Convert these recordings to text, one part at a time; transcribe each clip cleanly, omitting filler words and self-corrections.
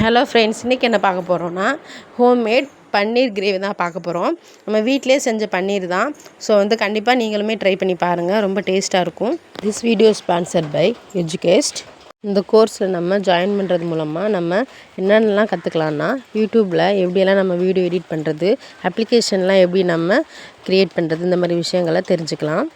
Hello friends, இன்றைக்கி என்ன பார்க்க போகிறோன்னா ஹோம்மேட் பன்னீர் கிரேவி தான் பார்க்க போகிறோம். நம்ம வீட்டிலே செஞ்ச பன்னீர் தான். ஸோ கண்டிப்பாக நீங்களுமே ட்ரை பண்ணி பாருங்கள், ரொம்ப டேஸ்ட்டாக இருக்கும். This video sponsored by எஜுகேஸ்ட். இந்த கோர்ஸில் நம்ம ஜாயின் பண்ணுறது மூலமாக நம்ம என்னென்னலாம் கற்றுக்கலான்னா, யூடியூப்பில் எப்படியெல்லாம் நம்ம வீடியோ எடிட் பண்ணுறது, அப்ளிகேஷன்லாம் எப்படி நம்ம க்ரியேட் பண்ணுறது, இந்த மாதிரி விஷயங்களை தெரிஞ்சுக்கலாம்.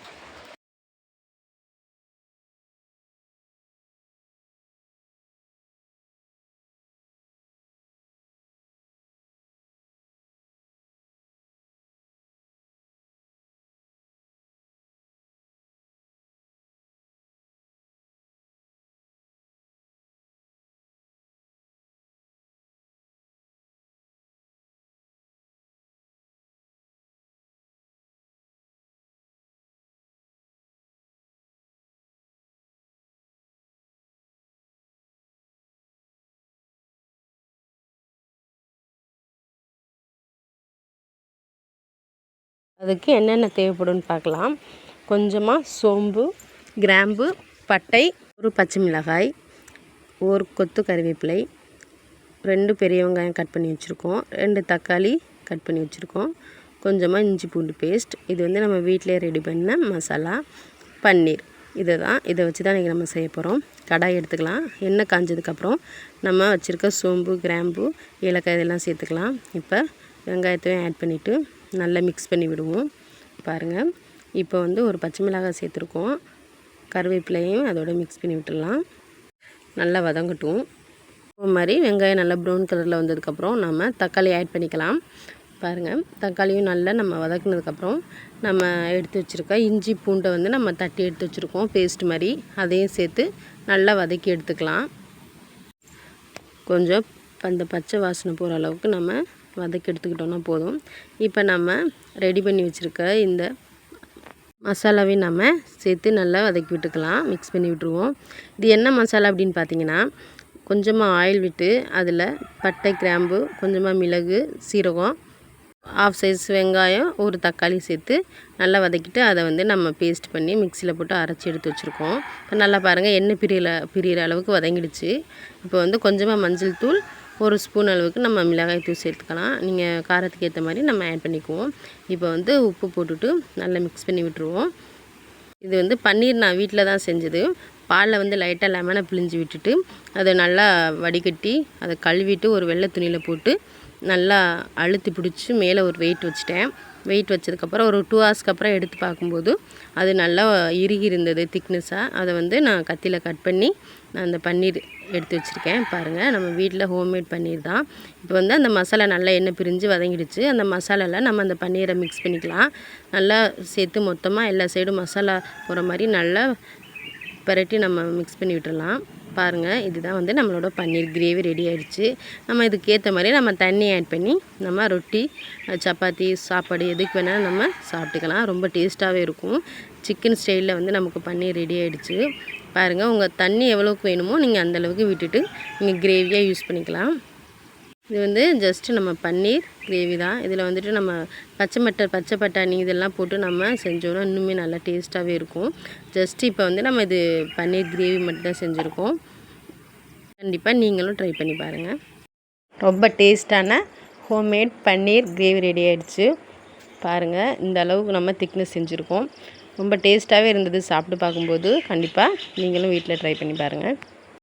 அதுக்கு என்னென்ன தேவைப்படும்னு பார்க்கலாம். கொஞ்சமாக சோம்பு, கிராம்பு, பட்டை, ஒரு பச்சை மிளகாய், ஒரு கொத்து கறிவேப்பிலை, 2 பெரிய வெங்காயம் கட் பண்ணி வச்சுருக்கோம், 2 தக்காளி கட் பண்ணி வச்சுருக்கோம், கொஞ்சமாக இஞ்சி பூண்டு பேஸ்ட். இது நம்ம வீட்டிலே ரெடி பண்ண மசாலா. பன்னீர் இதை வச்சு தான் இன்றைக்கி நம்ம செய்ய போகிறோம். கடாய் எடுத்துக்கலாம். எண்ணெய் காஞ்சதுக்கப்புறம் நம்ம வச்சுருக்க சோம்பு, கிராம்பு, ஏலக்காய் இதெல்லாம் சேர்த்துக்கலாம். இப்போ வெங்காயத்தையும் ஆட் பண்ணிவிட்டு நல்லா மிக்ஸ் பண்ணி விடுவோம். பாருங்கள், இப்போ ஒரு பச்சை மிளகாய் சேர்த்துருக்கோம். கருவேப்பிலையும் அதோட மிக்ஸ் பண்ணி விட்டுடலாம். நல்லா வதங்கட்டும். இது மாதிரி வெங்காயம் நல்லா ப்ரௌன் கலரில் வந்ததுக்கப்புறம் நம்ம தக்காளி ஆட் பண்ணிக்கலாம். பாருங்கள், தக்காளியும் நல்லா நம்ம வதக்குனதுக்கப்புறம் நம்ம எடுத்து வச்சுருக்க இஞ்சி பூண்டை நம்ம தட்டி எடுத்து வச்சுருக்கோம் பேஸ்ட் மாதிரி, அதையும் சேர்த்து நல்லா வதக்கி எடுத்துக்கலாம். கொஞ்சம் அந்த பச்சை வாசனை போகிற அளவுக்கு நம்ம வதக்கி எடுத்துக்கிட்டோன்னா போதும். இப்போ நம்ம ரெடி பண்ணி வச்சுருக்க இந்த மசாலாவையும் நம்ம சேர்த்து நல்லா வதக்கி விட்டுக்கலாம், மிக்ஸ் பண்ணி விட்டுருவோம். இது என்ன மசாலா அப்படின்னு பார்த்தீங்கன்னா, கொஞ்சமாக ஆயில் விட்டு அதில் பட்டை, கிராம்பு, கொஞ்சமாக மிளகு, சீரகம், 1/2 சைஸ் வெங்காயம், ஒரு தக்காளி சேர்த்து நல்லா வதக்கிட்டு அதை நம்ம பேஸ்ட் பண்ணி மிக்சியில் போட்டு அரைச்சி எடுத்து வச்சுருக்கோம். இப்போ நல்லா பாருங்கள், எண்ணெய் பிரியிற அளவுக்கு வதங்கிடுச்சு. இப்போ கொஞ்சமாக மஞ்சள் தூள், 1 ஸ்பூன் அளவுக்கு நம்ம மிளகாய் தூள் சேர்த்துக்கலாம். நீங்கள் காரத்துக்கு ஏற்ற மாதிரி நம்ம ஆட் பண்ணிக்குவோம். இப்போ உப்பு போட்டுட்டு நல்லா மிக்ஸ் பண்ணி விட்டுருவோம். இது பன்னீர் நான் வீட்டில் தான் செஞ்சது. பாலில் லைட்டாக லெமனை பிழிஞ்சு விட்டுட்டு அதை நல்லா வடிகட்டி அதை கழுவிட்டு ஒரு வெள்ளை துணியில் போட்டு நல்லா அழுத்தி பிடிச்சி மேலே ஒரு வெயிட் வச்சுட்டேன். வெயிட் வச்சதுக்கப்புறம் ஒரு 2 ஹவர்ஸ்க்கு அப்புறம் எடுத்து பார்க்கும்போது அது நல்லா இறுகி இருந்தது திக்னஸாக. அதை நான் கத்தியில் கட் பண்ணி நான் அந்த பன்னீர் எடுத்து வச்சுருக்கேன். பாருங்கள், நம்ம வீட்டில் ஹோம்மேட் பன்னீர் தான். இப்போ அந்த மசாலா நல்லா எண்ணெய் பிரிஞ்சு வதங்கிடுச்சு. அந்த மசாலாவில் நம்ம அந்த பன்னீரை மிக்ஸ் பண்ணிக்கலாம். நல்லா சேர்த்து மொத்தமாக எல்லா சைடும் மசாலா போகிற மாதிரி நல்லா பரட்டி நம்ம மிக்ஸ் பண்ணி விட்டுடலாம். பாருங்கள், இதுதான் நம்மளோட பன்னீர் கிரேவி ரெடி ஆகிடுச்சு. நம்ம இதுக்கேற்ற மாதிரி நம்ம தண்ணி ஆட் பண்ணி நம்ம ரொட்டி, சப்பாத்தி, சாப்பாடு எதுக்கு வேணாலும் நம்ம சாப்பிட்டுக்கலாம். ரொம்ப டேஸ்ட்டாகவே இருக்கும். சிக்கன் ஸ்டைலில் நமக்கு பன்னீர் ரெடி ஆகிடுச்சு. பாருங்கள், உங்கள் தண்ணி எவ்வளோக்கு வேணுமோ நீங்கள் அந்தளவுக்கு விட்டுட்டு நீங்கள் கிரேவியாக யூஸ் பண்ணிக்கலாம். இது ஜஸ்ட்டு நம்ம பன்னீர் கிரேவி தான். இதில் நம்ம பச்சை பட்டாணி இதெல்லாம் போட்டு நம்ம செஞ்சோன்னா இன்னுமே நல்லா டேஸ்ட்டாகவே இருக்கும். ஜஸ்ட்டு இப்போ நம்ம இது பன்னீர் கிரேவி மட்டும் தான் செஞ்சுருக்கோம். கண்டிப்பாக நீங்களும் ட்ரை பண்ணி பாருங்கள். ரொம்ப டேஸ்ட்டான ஹோம்மேட் பன்னீர் கிரேவி ரெடி ஆகிடுச்சு. பாருங்கள், இந்த அளவுக்கு நம்ம திக்னஸ் செஞ்சுருக்கோம். ரொம்ப டேஸ்ட்டாகவே இருந்தது. சாப்பிட்டு பார்க்கும்போது கண்டிப்பாக நீங்களும் வீட்டில் ட்ரை பண்ணி பாருங்கள்.